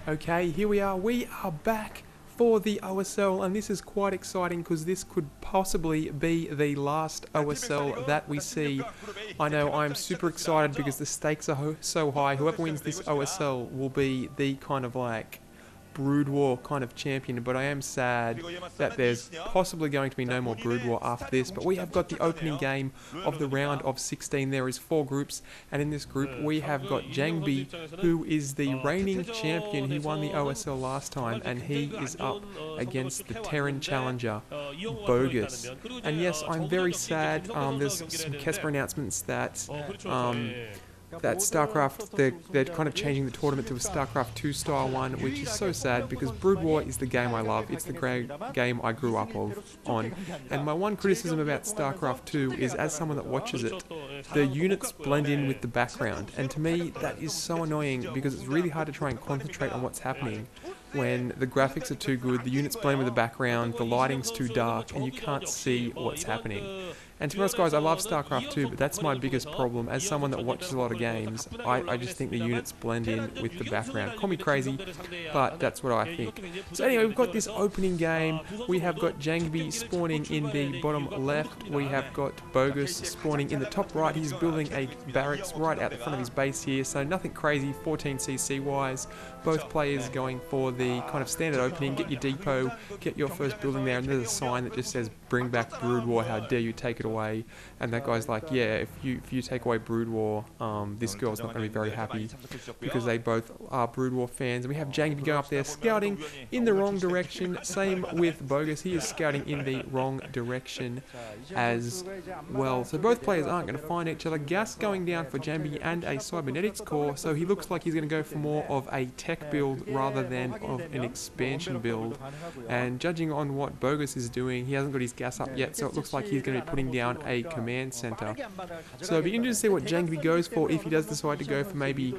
Okay, here we are back for the OSL, and this is quite exciting because this could possibly be the last OSL that we see. I know I'm super excited because the stakes are so high. Whoever wins this OSL will be the kind of like Broodwar kind of champion, but I am sad that there's possibly going to be no more Broodwar after this. But we have got the opening game of the round of 16. There is 4 groups, and in this group we have got Jangbi, who is the reigning champion. He won the OSL last time, and he is up against the Terran challenger, Bogus. And yes, I'm very sad. There's some Kesper announcements that that StarCraft, they're kind of changing the tournament to a StarCraft 2 style one, which is so sad because Broodwar is the game I love. It's the game I grew up on. And my one criticism about StarCraft 2 is, as someone that watches it, the units blend in with the background. And to me, that is so annoying because it's really hard to try and concentrate on what's happening when the graphics are too good, the units blend with the background, the lighting's too dark, and you can't see what's happening. And to be honest guys, I love StarCraft 2, but that's my biggest problem. As someone that watches a lot of games, I just think the units blend in with the background. Call me crazy, but that's what I think. So anyway, we've got this opening game. We have got Jangbi spawning in the bottom left. We have got Bogus spawning in the top right. He's building a barracks right out the front of his base here, so nothing crazy 14cc wise. Both players going for the kind of standard opening, get your depot, get your first building there, and there's a sign that just says, "Bring back Broodwar, how dare you take it away." And that guy's like, yeah, if you take away Broodwar, this girl's not going to be very happy, because they both are Broodwar fans. And we have Jangbi going up there scouting in the wrong direction. Same with Bogus, he is scouting in the wrong direction as well. So both players aren't going to find each other. Gas going down for Jangbi and a cybernetics core, so he looks like he's going to go for more of a tech build rather than of an expansion build. And judging on what Bogus is doing, he hasn't got his gas up yet, so it looks like he's going to be putting down a command center. So it'll be interesting to see what Jangbi goes for, if he does decide to go for maybe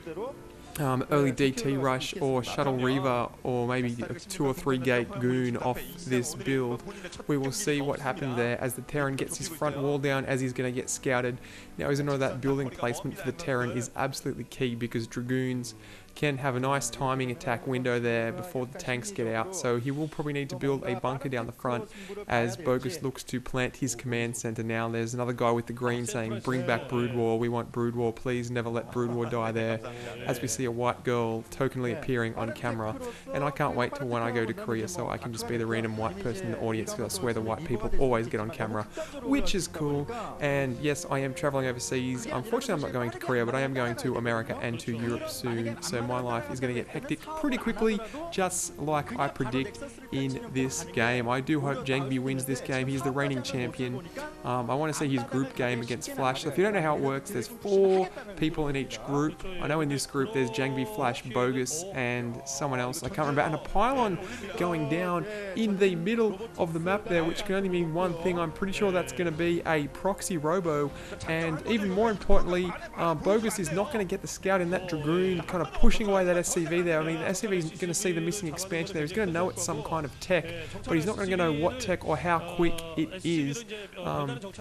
early DT rush or shuttle Reaver, or maybe a 2 or 3 gate goon off this build. We will see what happens there as the Terran gets his front wall down, as he's going to get scouted. Now, as you know, that building placement for the Terran is absolutely key, because Dragoons can have a nice timing attack window there before the tanks get out, so he will probably need to build a bunker down the front as Bogus looks to plant his command center. Now there's another guy with the green saying, "Bring back Broodwar, we want Broodwar, please never let Broodwar die" there, as we see a white girl tokenly appearing on camera. And I can't wait till when I go to Korea so I can just be the random white person in the audience, because I swear the white people always get on camera, which is cool. And yes, I am traveling overseas. Unfortunately, I'm not going to Korea, but I am going to America and to Europe soon, so my life is going to get hectic pretty quickly, just like I predict in this game. I do hope Jangbi wins this game. He's the reigning champion. I want to see his group game against Flash. So if you don't know how it works, there's 4 people in each group. I know in this group there's Jangbi, Flash, Bogus, and someone else I can't remember. And a pylon going down in the middle of the map there, which can only mean one thing. I'm pretty sure that's going to be a proxy robo. And even more importantly, Bogus is not going to get the scout in that Dragoon, kind of pushing away that SCV there. I mean, the SCV is going to see the missing expansion there. He's going to know it's some kind of tech, but he's not going to know what tech or how quick it is.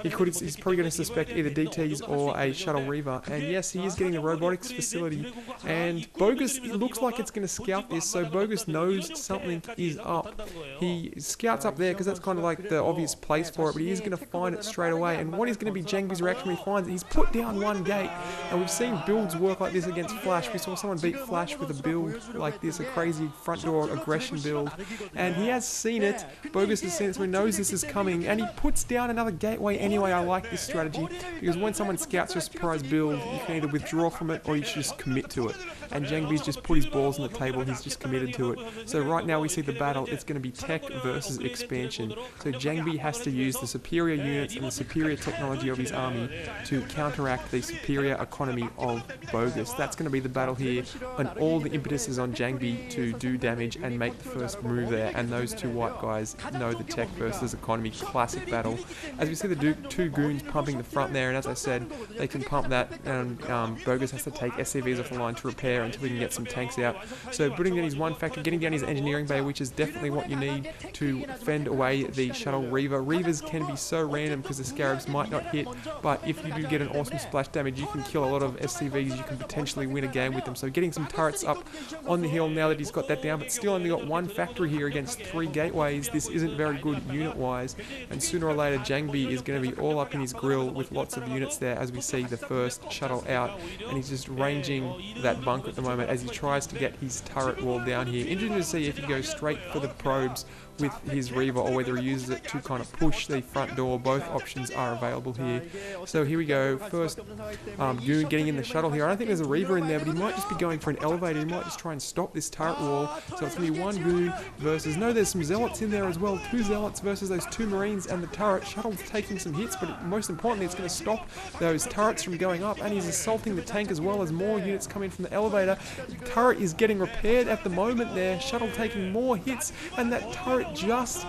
He's probably going to suspect either DTs or a shuttle Reaver. And yes, he is getting the robotics facility. And Bogus, it looks like it's going to scout this, so Bogus knows something is up. He scouts up there because that's kind of like the obvious place for it, but he is going to find it straight away. And what is going to be Jangbi's reaction when he finds it? He's put down 1 gate, and we've seen builds work like this against Flash. We saw someone beat Flash with a build like this, a crazy front door aggression build, and he has seen it. Bogus has seen it, so he knows this is coming, and he puts down another gateway anyway. I like this strategy, because when someone scouts your surprise build, you can either withdraw from it or you should just commit to it. And Jangbi's just put his balls on the table, he's just committed to it. So right now we see the battle, it's going to be tech versus expansion. So Jangbi has to use the superior units and the superior technology of his army to counteract the superior economy of Bogus. That's going to be the battle here, and all the impetus is on Jangbi to do damage and make the first move there. And those 2 white guys know the tech versus economy, classic battle. As we see the 2 goons pumping the front there, and as I said, they can pump that, and Bogus has to take SCVs off the line to repair until he can get some tanks out. So putting down his one factor, getting down his engineering bay, which is definitely what you need to fend away the shuttle Reaver. Reavers can be so random because the Scarabs might not hit, but if you do get an awesome splash damage, you can kill a lot of SCVs, you can potentially win a game with them. So getting some turrets up on the hill now that he's got that down, but still only got one factory here against 3 gateways. This isn't very good unit-wise, and sooner or later Jangbi is going to be all up in his grill with lots of units there as we see the first shuttle out, and he's just ranging that bunker at the moment as he tries to get his turret wall down here. Interesting to see if he goes straight for the probes with his Reaver or whether he uses it to kind of push the front door. Both options are available here. So here we go. First, Goon getting in the shuttle here. I don't think there's a Reaver in there, but he might just be going for an elevator. He might just try and stop this turret wall. So it's going to be one Goon versus... No, there's some Zealots in there as well. 2 Zealots versus those 2 Marines and the turret. Shuttle's taking some hits, but most importantly, it's going to stop those turrets from going up, and he's assaulting the tank as well as more units come in from the elevator. The turret is getting repaired at the moment there. Shuttle taking more hits, and that turret just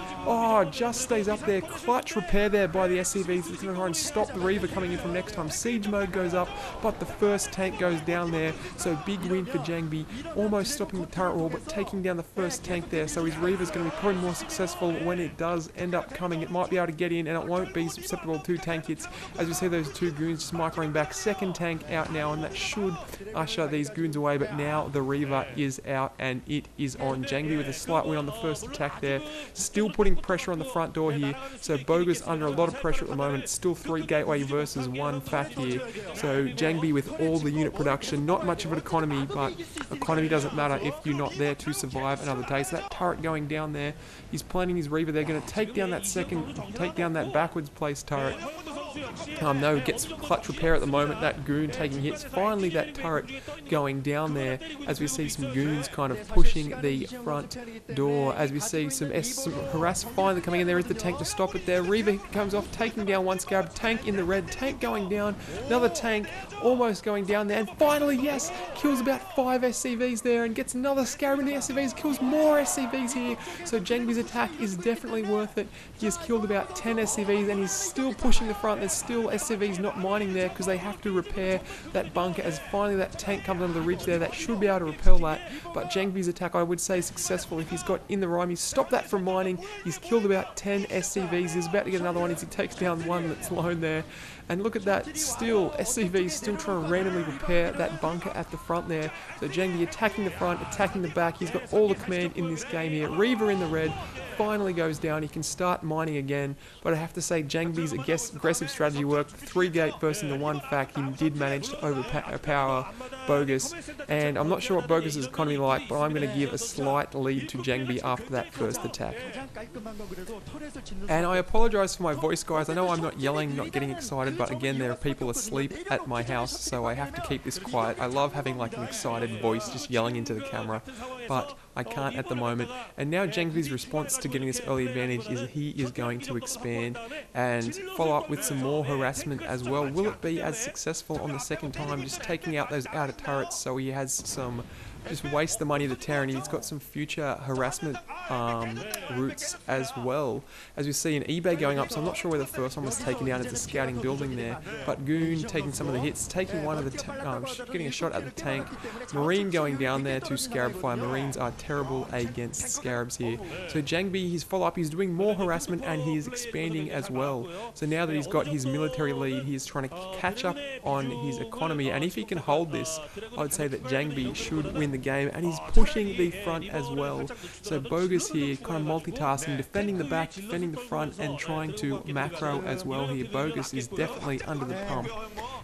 stays up there. Clutch repair there by the SCVs. It's going to try and stop the Reaver coming in from next time. Siege mode goes up, but the first tank goes down there. So big win for Jangbi, almost stopping the turret wall, but taking down the first tank there. So his Reaver's going to be probably more successful when it does end up coming. It might be able to get in, and it won't be susceptible to tank hits. As we see those 2 goons just microing back. Second tank out now, and that should usher these goons away. But now the Reaver is out, and it is on Jangbi with a slight win on the first attack there. Still putting pressure on the front door here. So Bogus under a lot of pressure at the moment. It's still 3 gateway versus 1 fac here. So Jangbi with all the unit production. Not much of an economy, but economy doesn't matter if you're not there to survive another day. So that turret going down there, he's planting his Reaver. They're going to take down that backwards placed turret. No, gets clutch repair at the moment. That goon taking hits. Finally, that turret going down there as we see some goons kind of pushing the front door. As we see some harass finally coming in. There is the tank to stop it there. Reaver comes off, taking down one Scarab. Tank in the red. Tank going down. Another tank almost going down there. And finally, yes, kills about 5 SCVs there and gets another Scarab in the SCVs. Kills more SCVs here. So Jangbi's attack is definitely worth it. He has killed about 10 SCVs and he's still pushing the front. There's still SCVs not mining there because they have to repair that bunker as finally that tank comes under the ridge there. That should be able to repel that, but Jangbi's attack I would say is successful if he's got in the rhyme. He's stopped that from mining. He's killed about 10 SCVs. He's about to get another one as he takes down one that's lone there. And look at that, still, SCV's still trying to randomly repair that bunker at the front there. So Jangbi attacking the front, attacking the back. He's got all the command in this game here. Reaver in the red finally goes down. He can start mining again. But I have to say, Jangbi's aggressive strategy worked. 3 gate versus the 1 fac. He did manage to overpower Bogus. And I'm not sure what Bogus' economy like, but I'm going to give a slight lead to Jangbi after that first attack. And I apologise for my voice, guys. I know I'm not yelling, not getting excited, but again, there are people asleep at my house, so I have to keep this quiet. I love having like an excited voice just yelling into the camera, but I can't at the moment. And now Jangbi's response to getting this early advantage is he is going to expand and follow up with some more harassment as well. Will it be as successful on the second time, just taking out those outer turrets so he has some... just waste the money of the Terran. He's got some future harassment routes as well. As we see an eBay going up, so I'm not sure where the first one was taken down as a scouting building there. But Goon taking some of the hits, taking one of the getting a shot at the tank. Marine going down there to Scarab fire. Marines are terrible against Scarabs here. So Jangbi, his follow-up, he's doing more harassment and he is expanding as well. So now that he's got his military lead, he is trying to catch up on his economy. And if he can hold this, I would say that Jangbi should win the game, and he's pushing the front as well. So Bogus here kind of multitasking, defending the back, defending the front, and trying to macro as well here. Bogus is definitely under the pump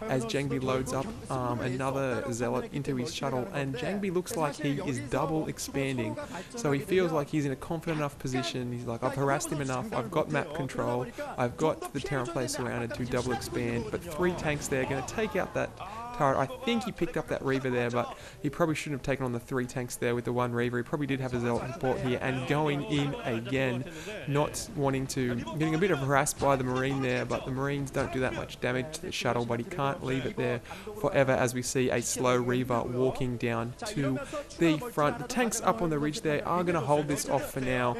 as Jangbi loads up another Zealot into his shuttle, and Jangbi looks like he is double expanding. So he feels like he's in a confident enough position. He's like, I've harassed him enough, I've got map control, I've got the Terran place surrounded to double expand, but 3 tanks there going to take out that turret. I think he picked up that Reaver there, but he probably shouldn't have taken on the 3 tanks there with the 1 Reaver. He probably did have a Zealot support here, and going in again, not wanting to, getting a bit of harassed by the Marine there, but the Marines don't do that much damage to the shuttle, but he can't leave it there forever as we see a slow Reaver walking down to the front. The tanks up on the ridge there are going to hold this off for now,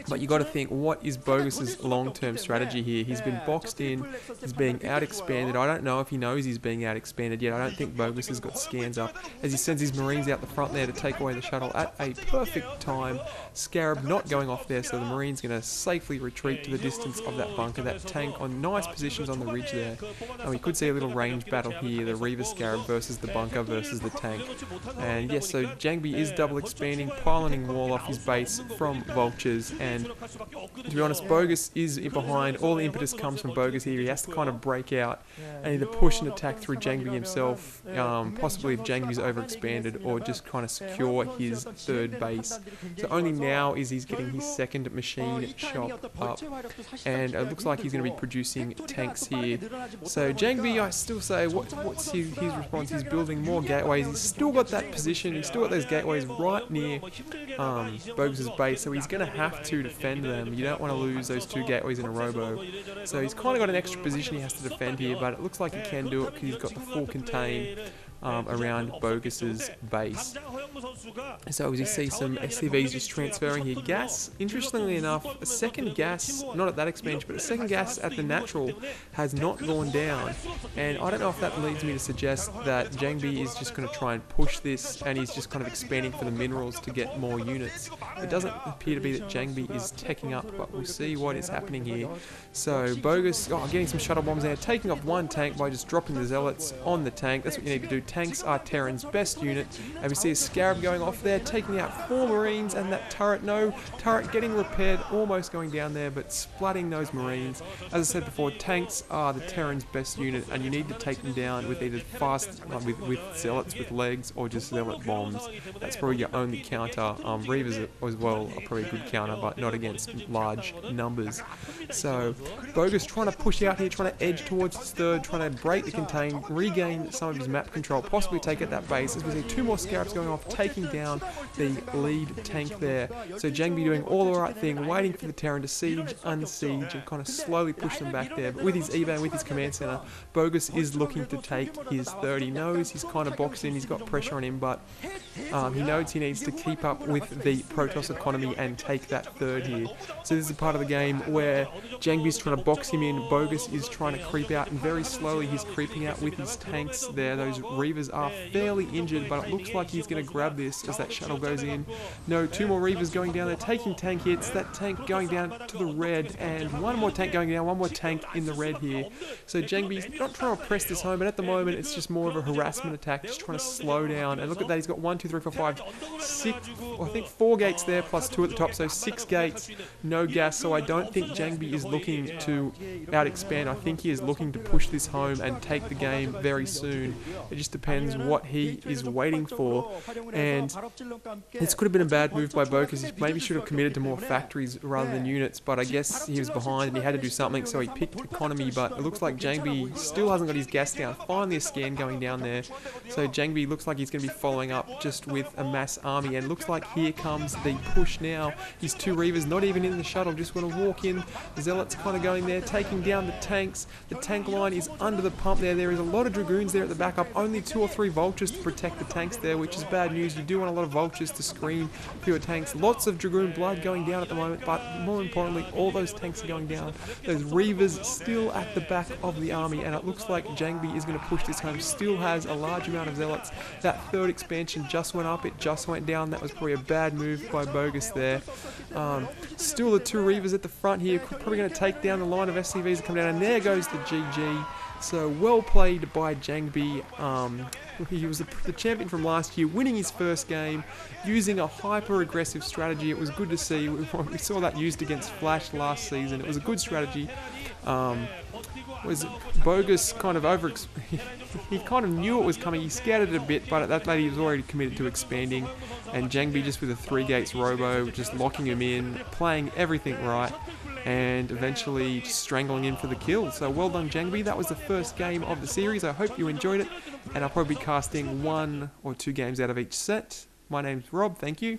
but you got to think, what is Bogus's long-term strategy here? He's been boxed in, he's being out-expanded. I don't know if he knows he's being out-expanded. expanded yet. I don't think Bogus has got scans up as he sends his Marines out the front there to take away the shuttle at a perfect time. Scarab not going off there, so the Marine's going to safely retreat to the distance of that bunker. That tank on nice positions on the ridge there. And we could see a little range battle here, the Reaver Scarab versus the bunker versus the tank. And yes, so Jangbi is double expanding, piloting wall off his base from vultures, and to be honest, Bogus is behind. All the impetus comes from Bogus here. He has to kind of break out and either push and attack through Jangbi himself, possibly if Jangbi's overexpanded, or just kind of secure his third base. So only now is he's getting his second machine shop up, and it looks like he's going to be producing tanks here. So Jangbi, I still say, what's his response? He's building more gateways. He's still got that position. He's still got those gateways right near Bogus's base, so he's going to have to defend them. You don't want to lose those two gateways in a robo. So he's kind of got an extra position he has to defend here, but it looks like he can do it because he's got the full contain around Bogus's base. So as you see some SCVs just transferring here. Gas, interestingly enough, a second gas, not at that expansion, but a second gas at the natural has not gone down. And I don't know if that leads me to suggest that Jangbi is just going to try and push this, and he's just kind of expanding for the minerals to get more units. It doesn't appear to be that Jangbi is teching up, but we'll see what is happening here. So Bogus, getting some shuttle bombs there, taking off one tank by just dropping the zealots on the tank. That's what you need to do. Tanks are Terran's best unit, and we see a Scarab going off there, taking out 4 Marines, and that turret, turret getting repaired, almost going down there, but splatting those Marines. As I said before, tanks are the Terran's best unit, and you need to take them down with either fast, with zealots with legs, or just zealot bombs. That's probably your only counter. Reavers as well are probably a good counter, but not against large numbers. So Bogus trying to push out here, trying to edge towards his third, trying to break the contain, regain some of his map control, possibly take at that base, as we see 2 more Scarabs going off, taking down the lead tank there. So Jangbi doing all the right thing, waiting for the Terran to siege, unsiege, and kind of slowly push them back there. But with his eBay, with his command center, Bogus is looking to take his third. He knows he's kind of boxed in, he's got pressure on him, but he knows he needs to keep up with the Protoss economy and take that third here. So this is a part of the game where Jangbi's trying to box him in, Bogus is trying to creep out, and very slowly he's creeping out with his tanks there. Those Reavers are fairly injured, but it looks like he's going to grab this as that shuttle goes in. No, 2 more Reavers going down there, taking tank hits, that tank going down to the red, and 1 more tank going down, 1 more tank in the red here. So Jangbi's not trying to press this home, but at the moment it's just more of a harassment attack, just trying to slow down. And look at that, he's got 1, 2, 3, 4, 5, 6, I think 4 gates there, plus 2 at the top, so 6 gates, no gas. So I don't think Jangbi is looking to out-expand. I think he is looking to push this home and take the game very soon. It just depends what he is waiting for, and this could have been a bad move by Bogus. He maybe should have committed to more factories rather than units, but I guess he was behind and he had to do something, so he picked economy. But it looks like Jangbi still hasn't got his gas down. Finally a scan going down there, so Jangbi looks like he's going to be following up just with a mass army, and looks like here comes the push now. His 2 Reavers not even in the shuttle, just want to walk in. The Zealots kind of going there, taking down the tanks. The tank line is under the pump there. There is a lot of Dragoons there at the backup, only 2 or 3 Vultures to protect the tanks there, which is bad news. You do want a lot of Vultures to screen for your tanks. Lots of Dragoon blood going down at the moment, but more importantly, all those tanks are going down. Those Reavers still at the back of the army, and it looks like Jangbi is going to push this home. Still has a large amount of Zealots. That third expansion just went up, it just went down. That was probably a bad move by Bogus there. Still the 2 Reavers at the front here, probably going to take down the line of SCVs that come down, and there goes the GG. So well played by Jangbi. He was the champion from last year, winning his first game, using a hyper-aggressive strategy. It was good to see. We saw that used against Flash last season. It was a good strategy. Was Bogus kind of he kind of knew it was coming. He scattered it a bit, but at that lady he was already committed to expanding. And Jangbi just with a 3 gates robo, just locking him in, playing everything right, and eventually strangling him for the kill. So well done, Jangbi. That was the first game of the series. I hope you enjoyed it, and I'll probably be casting 1 or 2 games out of each set. My name's Rob. Thank you.